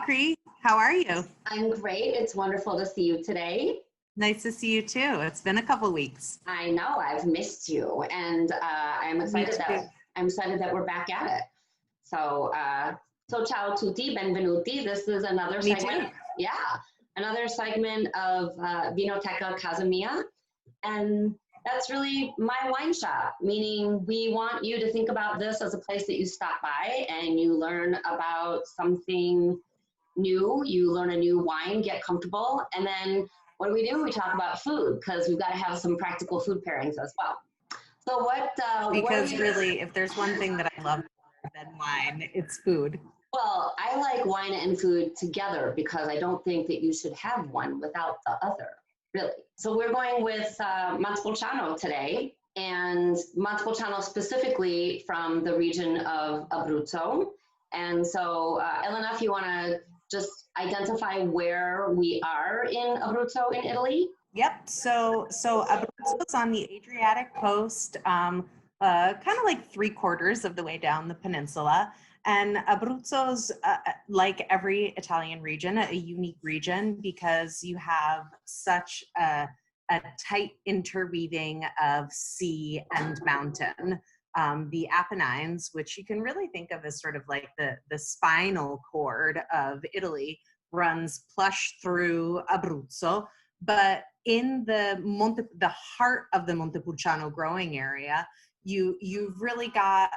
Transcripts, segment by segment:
Kri. How are you? I'm great. It's wonderful to see you today. Nice to see you too. It's been a couple weeks. I know I've missed you, and I'm excited that we're back at it. So, ciao tutti, benvenuti. This is another segment. Yeah, another segment of Vinoteca Casa Mia, and that's really my wine shop. Meaning, we want you to think about this as a place that you stop by and you learn about something new. You learn a new wine, get comfortable, and then what do? We talk about food because we've got to have some practical food pairings as well. So because really, if there's one thing that I love more than wine, it's food. Well, I like wine and food together because I don't think that you should have one without the other, really. So we're going with Montepulciano today, and Montepulciano specifically from the region of Abruzzo. And so, Elena, if you want to just identify where we are in Abruzzo in Italy. Yep. So Abruzzo is on the Adriatic coast, kind of like 3/4 of the way down the peninsula. And Abruzzo's, like every Italian region, a unique region because you have such a tight interweaving of sea and mountain. The Apennines, which you can really think of as sort of like the spinal cord of Italy, runs plush through Abruzzo. But in the heart of the Montepulciano growing area, you've really got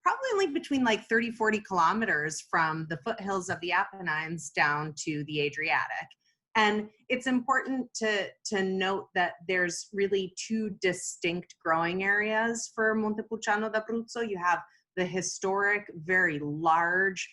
probably only between like 30, 40 kilometers from the foothills of the Apennines down to the Adriatic. And it's important to note that there's really two distinct growing areas for Montepulciano d'Abruzzo. You have the historic, very large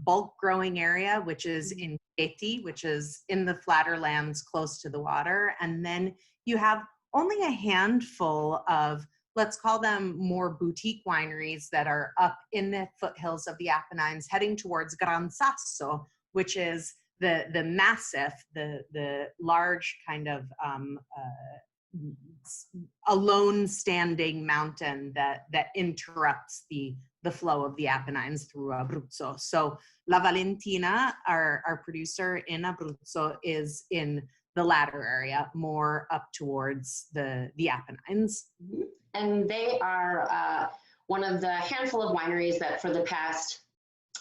bulk growing area, which is in Chieti, which is in the flatter lands close to the water. And then you have only a handful of, let's call them more boutique wineries that are up in the foothills of the Apennines heading towards Gran Sasso, which is the massive, the large kind of alone standing mountain that interrupts the flow of the Apennines through Abruzzo. So La Valentina, our producer in Abruzzo, is in the latter area, more up towards the Apennines. And they are one of the handful of wineries that for the past,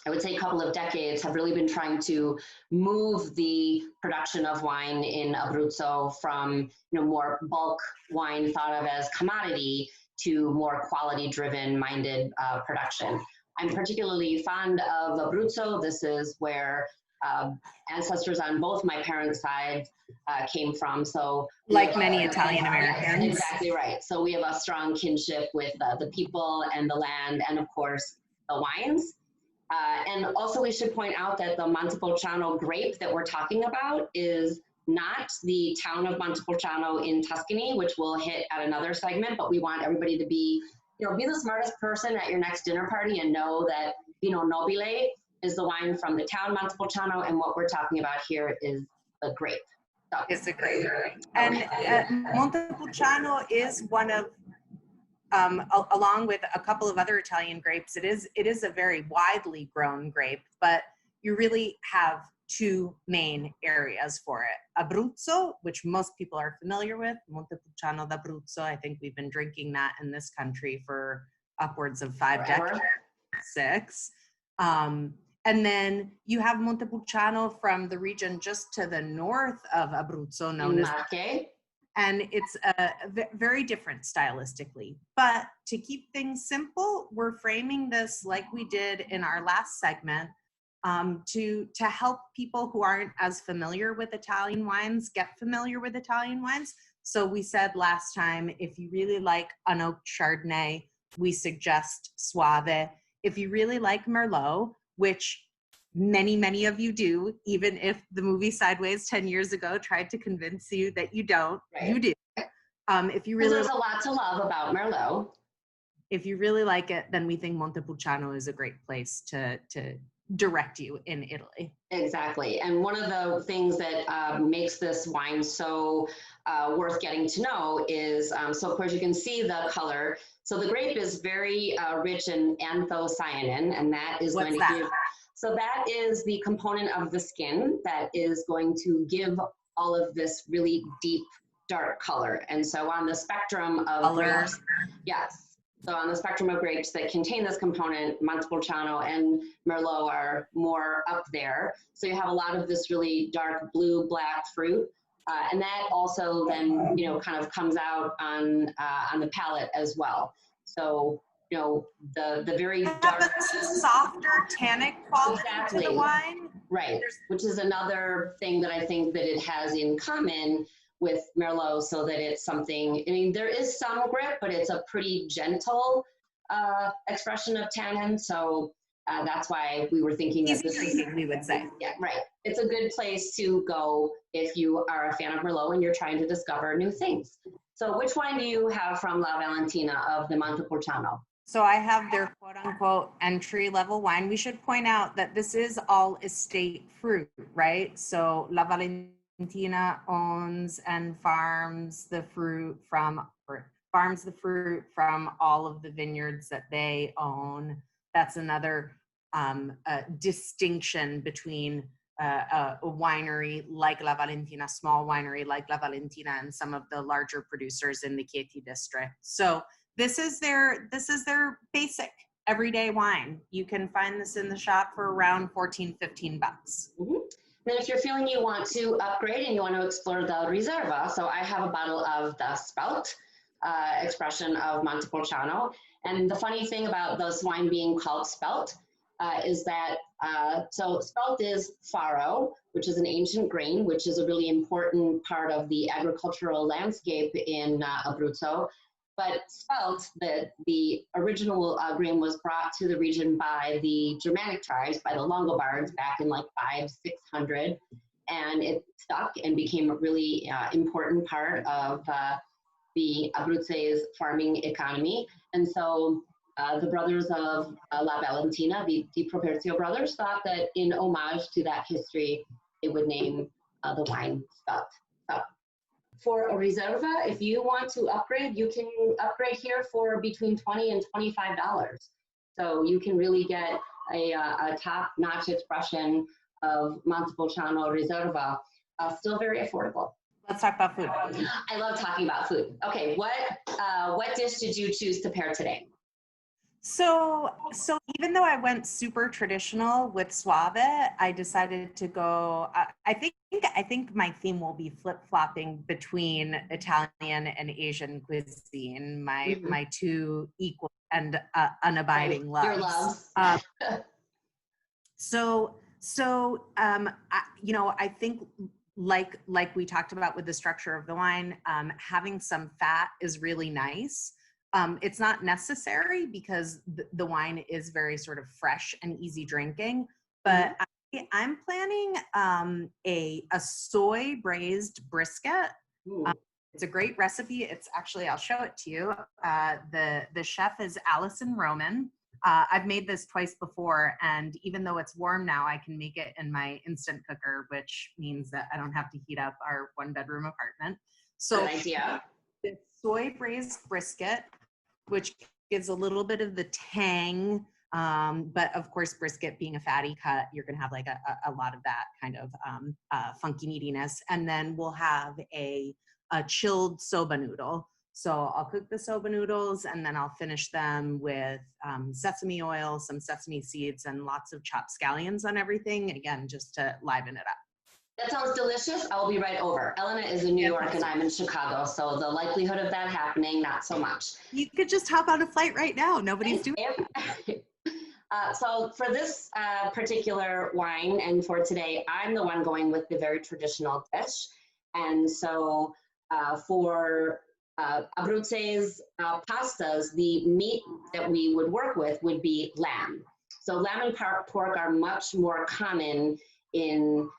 I would say, a couple of decades have really been trying to move the production of wine in Abruzzo from more bulk wine thought of as commodity to more quality-driven minded production. I'm particularly fond of Abruzzo. This is where ancestors on both my parents' sides came from. So, like many Italian Americans. Yes, exactly right. So we have a strong kinship with the people and the land, and of course the wines. And also we should point out that the Montepulciano grape that we're talking about is not the town of Montepulciano in Tuscany, which we'll hit at another segment, but we want everybody to be the smartest person at your next dinner party and know that Vino Nobile is the wine from the town Montepulciano, and what we're talking about here is the grape. So, it's a grape. And Montepulciano is one of, along with a couple of other Italian grapes, it is a very widely grown grape, but you really have two main areas for it. Abruzzo, which most people are familiar with, Montepulciano d'Abruzzo. I think we've been drinking that in this country for upwards of 5 decades, 6. And then you have Montepulciano from the region just to the north of Abruzzo, known as Marche. And it's very different stylistically. But to keep things simple, we're framing this like we did in our last segment to help people who aren't as familiar with Italian wines get familiar with Italian wines. So we said last time, if you really like unoaked Chardonnay, we suggest Soave. If you really like Merlot, which many of you do, even if the movie Sideways 10 years ago tried to convince you that you don't, right. You do. If you really, there's a lot to love about Merlot. If you really like it, then we think Montepulciano is a great place to direct you in Italy. Exactly. And one of the things that makes this wine so worth getting to know is, so of course you can see the color. So the grape is very rich in anthocyanin, and that is going to give, So that is the component of the skin that is going to give all of this really deep, dark color. And so on the spectrum of grapes, yes. So on the spectrum of grapes that contain this component, Montepulciano and Merlot are more up there. So you have a lot of this really dark blue, black fruit. And that also then, you know, kind of comes out on the palate as well. So, you know, the very dark, softer tannic quality exactly. to the wine. Right, which is another thing that I think that it has in common with Merlot, so that it's something, I mean, there is some grip, but it's a pretty gentle expression of tannin. So that's why we were thinking that this is, we would say. Yeah, right. It's a good place to go if you are a fan of Merlot and you're trying to discover new things. So which wine do you have from La Valentina of the Montepulciano? So I have their quote unquote entry level wine. We should point out that this is all estate fruit, right? So La Valentina owns and farms the fruit from all of the vineyards that they own. That's another distinction between a winery like La Valentina, small winery like La Valentina, and some of the larger producers in the Chieti district. So this is their basic everyday wine. You can find this in the shop for around 14, 15 bucks. Mm-hmm. Then if you're feeling you want to upgrade and you want to explore the Riserva, so I have a bottle of the Spout expression of Montepulciano. And the funny thing about this wine being called Spout is that, so Spout is farro, which is an ancient grain, which is a really important part of the agricultural landscape in Abruzzo. But Spout, the original grain, was brought to the region by the Germanic tribes, by the Longobards back in like 500-600, and it stuck and became a really important part of the Abruzzo's farming economy. And so the brothers of La Valentina, the Properzio brothers, thought that in homage to that history, they would name the wine Spout. For a Riserva, if you want to upgrade, you can upgrade here for between $20 and $25. So you can really get a top-notch expression of Montepulciano Riserva, still very affordable. Let's talk about food. I love talking about food. Okay, what dish did you choose to pair today? So even though I went super traditional with Suave, I decided to go, I think my theme will be flip-flopping between Italian and Asian cuisine, my two equal and unabiding loves. Your loves. I think like we talked about with the structure of the wine, having some fat is really nice. It's not necessary because the wine is very sort of fresh and easy drinking, but I'm planning a soy braised brisket. It's a great recipe. It's actually, I'll show it to you. The chef is Allison Roman. I've made this twice before, and even though it's warm now, I can make it in my instant cooker, which means that I don't have to heat up our one-bedroom apartment. So good idea. The soy braised brisket, which gives a little bit of the tang, but of course, brisket being a fatty cut, you're gonna have like a lot of that kind of funky meatiness. And then we'll have a chilled soba noodle. So I'll cook the soba noodles and then I'll finish them with sesame oil, some sesame seeds, and lots of chopped scallions on everything, again, just to liven it up. That sounds delicious. I'll be right over. Elena is in New York and I'm in Chicago, so the likelihood of that happening, not so much. You could just hop on a flight right now. Nobody's doing it. So for this particular wine and for today, I'm the one going with the very traditional dish. And so for Abruzzo's pastas, the meat that we would work with would be lamb. So lamb and pork are much more common in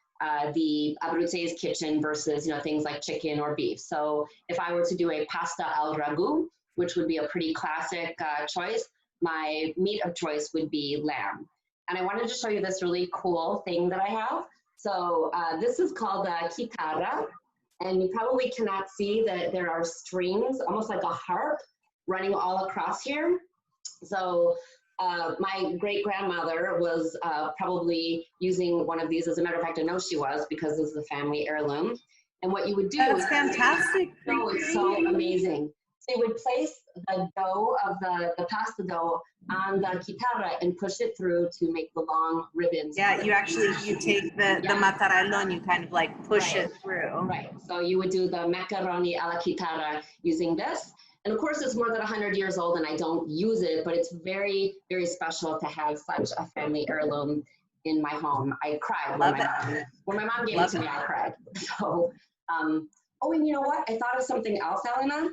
the Abruzzo's kitchen versus, things like chicken or beef. So if I were to do a pasta al ragu, which would be a pretty classic choice, my meat of choice would be lamb. And I wanted to show you this really cool thing that I have. So this is called a chitarra, and you probably cannot see that there are strings, almost like a harp, running all across here. So my great grandmother was probably using one of these. As a matter of fact, I know she was, because this is a family heirloom. And what you would do That's is, fantastic. oh, it's so amazing. So you would place the dough of the pasta dough on the chitarra and push it through to make the long ribbons. Yeah, you take the mattarello and you kind of like push it through. Right. So you would do the macaroni alla chitarra using this. And of course, it's more than 100 years old and I don't use it, but it's very, very special to have such a family heirloom in my home. I cried when my mom gave it to me, I cried. So, oh, and you know what? I thought of something else, Elena,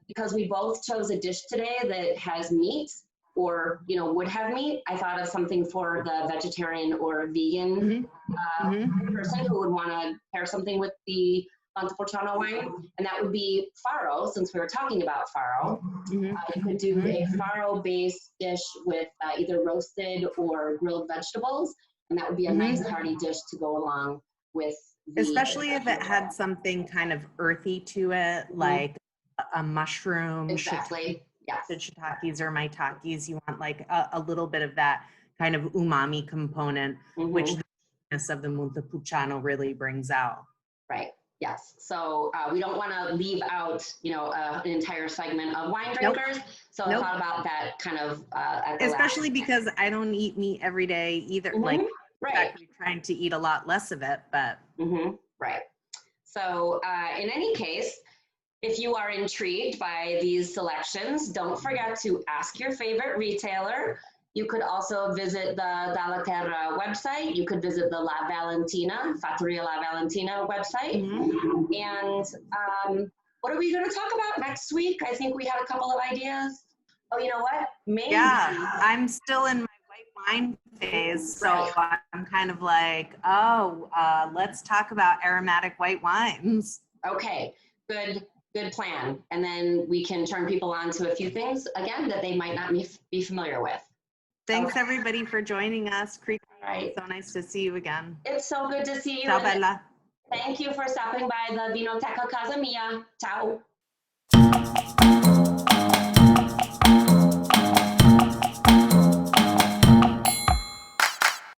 because we both chose a dish today that has meat or, would have meat. I thought of something for the vegetarian or vegan person who would want to pair something with the Montepulciano wine, and that would be farro, since we were talking about farro. You could do a farro-based dish with either roasted or grilled vegetables, and that would be a nice hearty dish to go along with especially if it had something kind of earthy to it, like a mushroom. Exactly. Yes. The shiitakes or maitakes, you want like a little bit of that kind of umami component, which the goodness of the Montepulciano really brings out. Right. Yes. So we don't want to leave out, an entire segment of wine drinkers. So I thought about that kind of, especially because I don't eat meat every day either. Like, exactly, trying to eat a lot less of it, but. Right. So in any case, if you are intrigued by these selections, don't forget to ask your favorite retailer. You could also visit the Dalla Terra website. You could visit the La Valentina, Fattoria La Valentina website. And what are we going to talk about next week? I think we had a couple of ideas. Oh, you know what? Maybe. Yeah, I'm still in my white wine phase, so I'm kind of like, let's talk about aromatic white wines. Okay, good plan. And then we can turn people on to a few things, again, that they might not be familiar with. Thanks, everybody, for joining us. Kristin, right. So nice to see you again. It's so good to see you. Ciao, Bella. Thank you for stopping by the Vinoteca Casa Mia. Ciao.